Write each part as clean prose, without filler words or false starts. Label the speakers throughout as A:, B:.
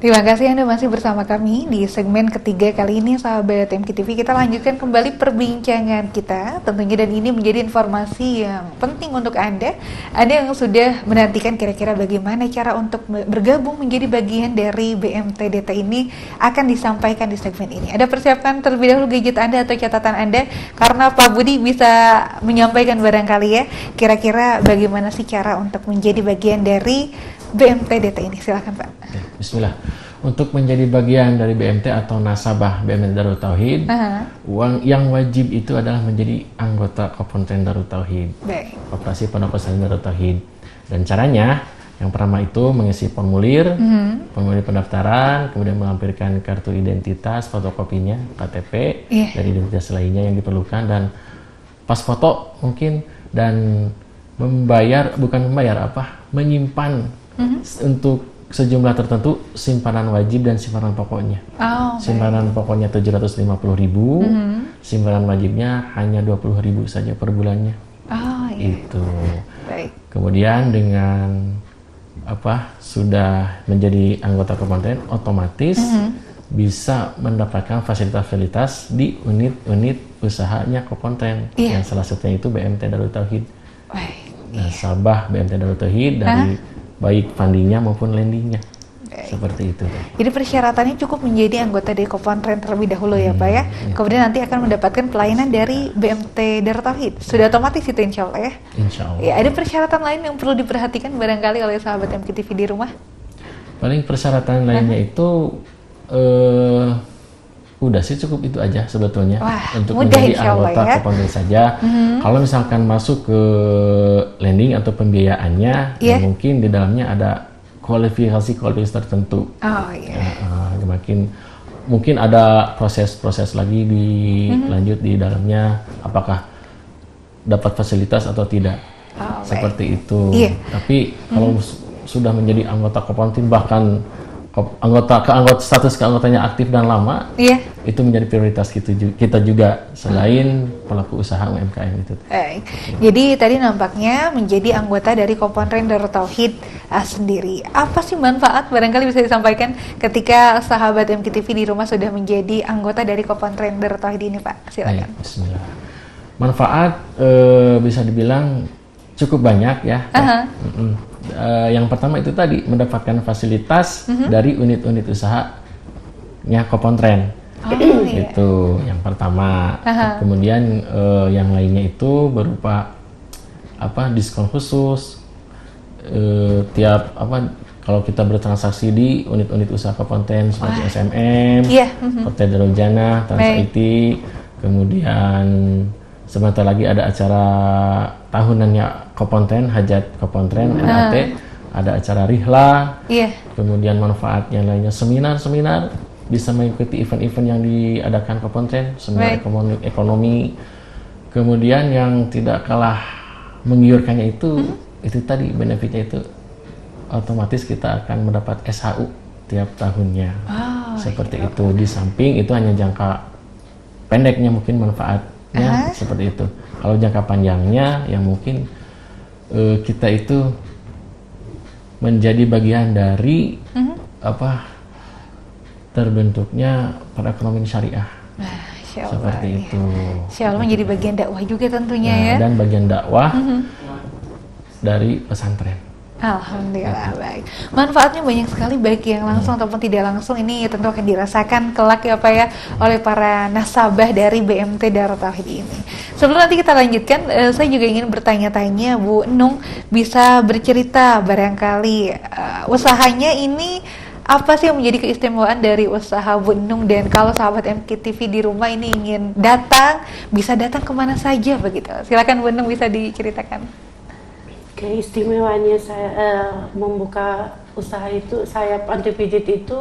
A: Terima kasih Anda masih bersama kami di segmen ketiga kali ini, sahabat MKTV. Kita lanjutkan kembali perbincangan kita tentunya, dan ini menjadi informasi yang penting untuk Anda yang sudah menantikan kira-kira bagaimana cara untuk bergabung menjadi bagian dari BMTDT ini akan disampaikan di segmen ini. Ada persiapkan terlebih dahulu gadget Anda atau catatan Anda, karena Pak Budi bisa menyampaikan barangkali ya, kira-kira bagaimana sih cara untuk menjadi bagian dari BMTDT ini. Silakan Pak.
B: Bismillah. Untuk menjadi bagian dari BMT atau nasabah BMT Darut Tauhid, uang yang wajib itu adalah menjadi anggota Kopentren Darut Tauhid, Koperasi Pondok Pesantren Darut Tauhid. Dan caranya, yang pertama itu mengisi formulir pendaftaran, kemudian melampirkan kartu identitas, fotokopinya, KTP, dan identitas lainnya yang diperlukan, dan pas foto mungkin, dan menyimpan untuk sejumlah tertentu simpanan wajib dan simpanan pokoknya. Simpanan pokoknya 750.000, simpanan wajibnya hanya 20.000 saja per bulannya. Itu. Kemudian dengan sudah menjadi anggota Kopentren, otomatis bisa mendapatkan fasilitas-fasilitas di unit-unit usahanya Kopentren, yang salah satunya itu BMT Darut Tauhid. Nasabah BMT Darut Tauhid dari baik fundingnya maupun lendingnya. Seperti itu.
A: Jadi persyaratannya cukup menjadi anggota dari Kopentren terlebih dahulu ya Pak ya. Kemudian nanti akan mendapatkan pelayanan dari BMT Darut Tauhid. Sudah otomatis itu insya Allah ya.
B: Insya Allah.
A: Ya, ada persyaratan lain yang perlu diperhatikan barangkali oleh sahabat MKTV di rumah? Paling
B: persyaratan lainnya itu udah sih, cukup itu aja sebetulnya. Untuk menjadi anggota Kopentren saja. Kalau misalkan masuk ke lending atau pembiayaannya, ya mungkin di dalamnya ada kualifikasi tertentu. Mungkin ada proses lagi lanjut di dalamnya, apakah dapat fasilitas atau tidak. Seperti itu. Tapi kalau sudah menjadi anggota Kopentren, bahkan status keanggotanya aktif dan lama, itu menjadi prioritas kita juga selain pelaku usaha UMKM itu.
A: Jadi tadi nampaknya menjadi anggota dari Kopentren Darut Tauhid sendiri. Apa sih manfaat barangkali bisa disampaikan ketika sahabat MKTV di rumah sudah menjadi anggota dari Kopentren Darut Tauhid ini, Pak? Silakan.
B: Bismillah. Manfaat bisa dibilang cukup banyak ya. Yang pertama itu tadi mendapatkan fasilitas dari unit-unit usahanya Kopentren. Itu yang pertama. Kemudian yang lainnya itu berupa diskon khusus kalau kita bertransaksi di unit-unit usaha Kopentren seperti SMM, Hotel Darul Jannah, Trans IT. Kemudian sebentar lagi ada acara tahunannya Kopentren, Hajat Kopentren, NAT, ada acara Rihla, kemudian manfaatnya lainnya seminar-seminar, bisa mengikuti event-event yang diadakan Kopentren, seminar ekonomi. Kemudian yang tidak kalah menggiurkannya itu tadi benefitnya itu otomatis kita akan mendapat SHU tiap tahunnya. Seperti itu. Di samping itu hanya jangka pendeknya mungkin manfaatnya seperti itu. Kalau jangka panjangnya yang mungkin kita itu menjadi bagian dari terbentuknya perekonomian syariah. Seperti itu.
A: Insya Allah menjadi bagian dakwah juga tentunya ya.
B: Dan bagian dakwah dari pesantren.
A: Alhamdulillah, baik. Manfaatnya banyak sekali, baik yang langsung ataupun tidak langsung. Ini tentu akan dirasakan kelak ya Pak ya, oleh para nasabah dari BMT Darut Tauhid ini. Sebelum nanti kita lanjutkan, saya juga ingin bertanya-tanya, Bu Nung, bisa bercerita barangkali usahanya ini apa sih yang menjadi keistimewaan dari usaha Bu Nung, dan kalau sahabat MKTV di rumah ini ingin datang, bisa datang kemana saja begitu? Silakan Bu Nung, bisa diceritakan.
C: Keistimewaannya saya membuka usaha itu, saya anti pijit itu,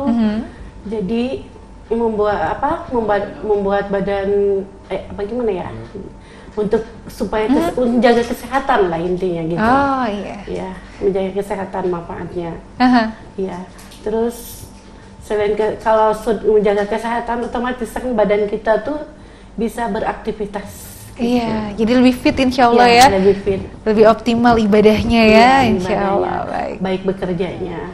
C: jadi membuat badan gimana ya, untuk supaya menjaga kesehatan lah intinya gitu. Ya, menjaga kesehatan manfaatnya. Ya, terus selain kalau menjaga kesehatan, otomatis kan badan kita tuh bisa beraktivitas.
A: Iya, jadi lebih fit insya Allah ya.
C: Lebih fit.
A: Lebih optimal ibadahnya ya, insya Allah.
C: Baik bekerjanya.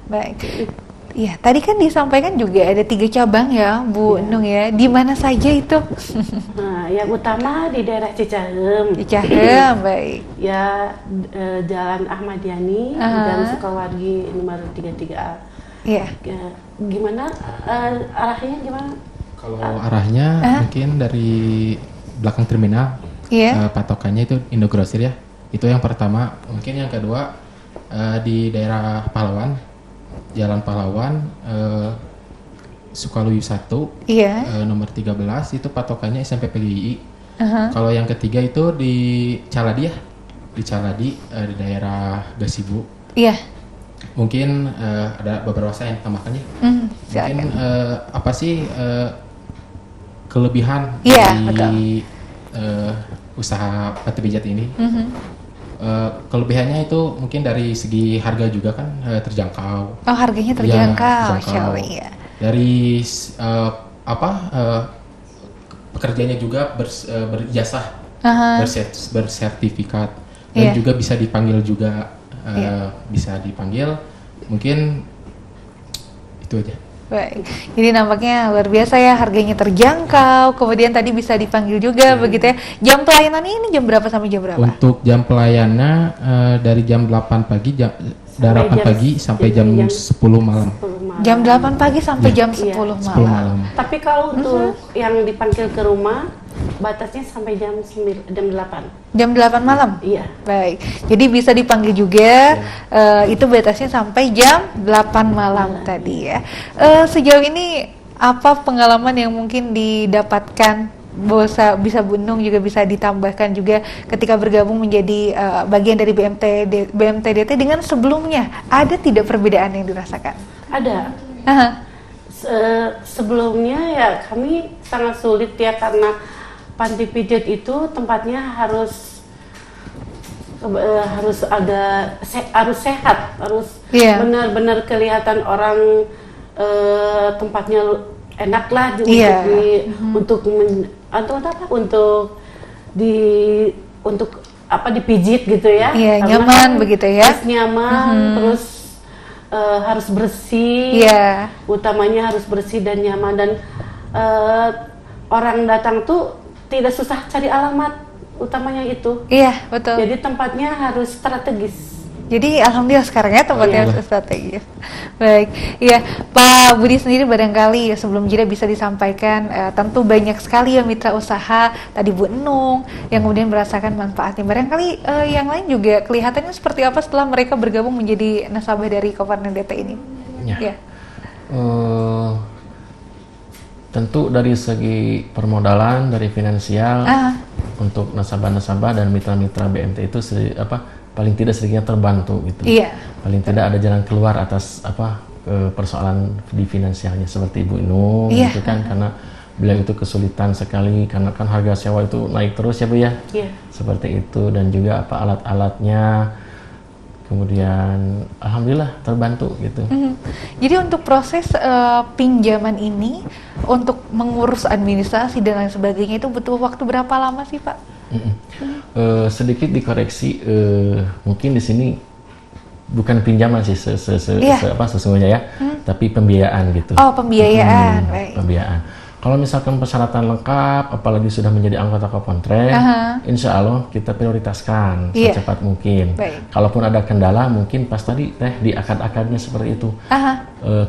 A: Baik. Iya, tadi kan disampaikan juga ada 3 cabang ya, Bu Nung ya. Di mana saja itu?
C: Nah, yang utama di daerah Cicahem.
A: Cicahem, baik.
C: Ya, Jalan Ahmad Yani, Jalan Sukawargi nomor 33A.
A: Iya.
C: Gimana arahnya gimana?
D: Kalau arahnya mungkin dari belakang terminal, patokannya itu Indogrosir ya. Itu yang pertama. Mungkin yang kedua di daerah Pahlawan, Jalan Pahlawan, Sukaluyu 1, nomor 13 itu patokannya SMP PGI. Kalau yang ketiga itu di Caladi ya, di Caladi di daerah Gasibu. Iya. Mungkin ada beberapa saya yang tambahkan ya. Mungkin apa sih kelebihan dari usaha PT Pijat ini? Kelebihannya itu mungkin dari segi harga juga kan terjangkau.
A: Oh, harganya terjangkau.
D: Ya. Dari pekerjanya juga berijazah, bersertifikat, dan juga bisa dipanggil juga, bisa dipanggil. Mungkin itu aja.
A: Baik, jadi nampaknya luar biasa ya, harganya terjangkau, kemudian tadi bisa dipanggil juga begitu ya. Jam pelayanannya ini jam berapa sampai jam berapa?
D: Untuk jam pelayanannya dari jam 8 pagi, sampai jam 10 malam.
A: Jam 8 pagi sampai jam 10 malam.
C: Tapi kalau untuk yang dipanggil ke rumah, batasnya sampai jam 8.
A: Jam 8 malam?
C: Iya.
A: Baik, jadi bisa dipanggil juga, itu batasnya sampai jam 8 malam tadi ya. Sejauh ini apa pengalaman yang mungkin didapatkan, bisa Bu Nung juga bisa ditambahkan juga ketika bergabung menjadi bagian dari BMTDT dengan sebelumnya, ada tidak perbedaan yang dirasakan?
C: Ada. Sebelumnya ya kami sangat sulit ya, karena panti pijat itu tempatnya harus sehat, harus benar-benar kelihatan orang, tempatnya enak lah untuk dipijit gitu ya.
A: Iya, nyaman begitu ya.
C: Terus nyaman, terus harus bersih. Utamanya harus bersih dan nyaman, dan orang datang tuh tidak susah cari alamat, utamanya itu. Iya, betul. Jadi tempatnya harus strategis.
A: Jadi alhamdulillah sekarang ya tempatnya harus strategis. Baik, iya Pak Budi sendiri barangkali sebelum jeda bisa disampaikan, tentu banyak sekali ya mitra usaha tadi Bu Nung yang kemudian merasakan manfaatnya. Barangkali yang lain juga kelihatannya seperti apa setelah mereka bergabung menjadi nasabah dari Kopernik DT ini? Ya.
B: Tentu dari segi permodalan, dari finansial, untuk nasabah-nasabah dan mitra-mitra BMT itu paling tidak sedikitnya terbantu gitu. Paling tidak ada jalan keluar atas persoalan di finansialnya, seperti Ibu Nung gitu kan, karena beliau itu kesulitan sekali karena kan harga sewa itu naik terus ya Bu ya. Seperti itu, dan juga alat-alatnya. Kemudian alhamdulillah terbantu gitu.
A: Jadi untuk proses pinjaman ini, untuk mengurus administrasi dan lain sebagainya itu butuh waktu berapa lama sih Pak?
B: Sedikit dikoreksi, mungkin di sini bukan pinjaman sih sesungguhnya ya, tapi pembiayaan gitu.
A: Oh, pembiayaan, baik.
B: Pembiayaan. Kalau misalkan persyaratan lengkap, apalagi sudah menjadi anggota Kopontrek, insya Allah kita prioritaskan secepat mungkin. Kalaupun ada kendala, mungkin pas tadi di akad-akadnya seperti itu.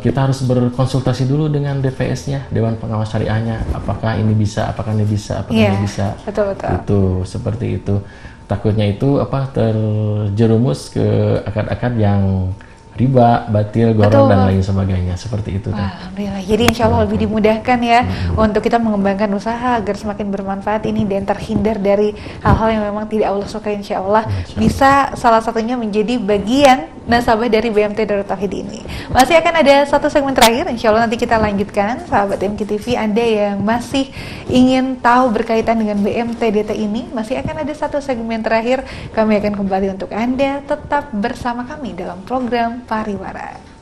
B: Kita harus berkonsultasi dulu dengan DPS-nya, Dewan Pengawas Syariahnya. Apakah ini bisa, apakah ini bisa, apakah ini bisa.
A: Betul-betul.
B: Itu seperti itu. Takutnya itu terjerumus ke akad-akad yang riba, batil, gharar dan lain sebagainya, seperti itu.
A: Alhamdulillah. Jadi insya Allah lebih dimudahkan ya untuk kita mengembangkan usaha agar semakin bermanfaat ini dan terhindar dari hal-hal yang memang tidak Allah suka. Insya Allah bisa salah satunya menjadi bagian nasabah dari BMT Darut Tauhid ini. Masih akan ada satu segmen terakhir, insya Allah nanti kita lanjutkan. Sahabat MKTV, Anda yang masih ingin tahu berkaitan dengan BMT DT ini, masih akan ada satu segmen terakhir. Kami akan kembali untuk Anda, tetap bersama kami dalam program Pariwara.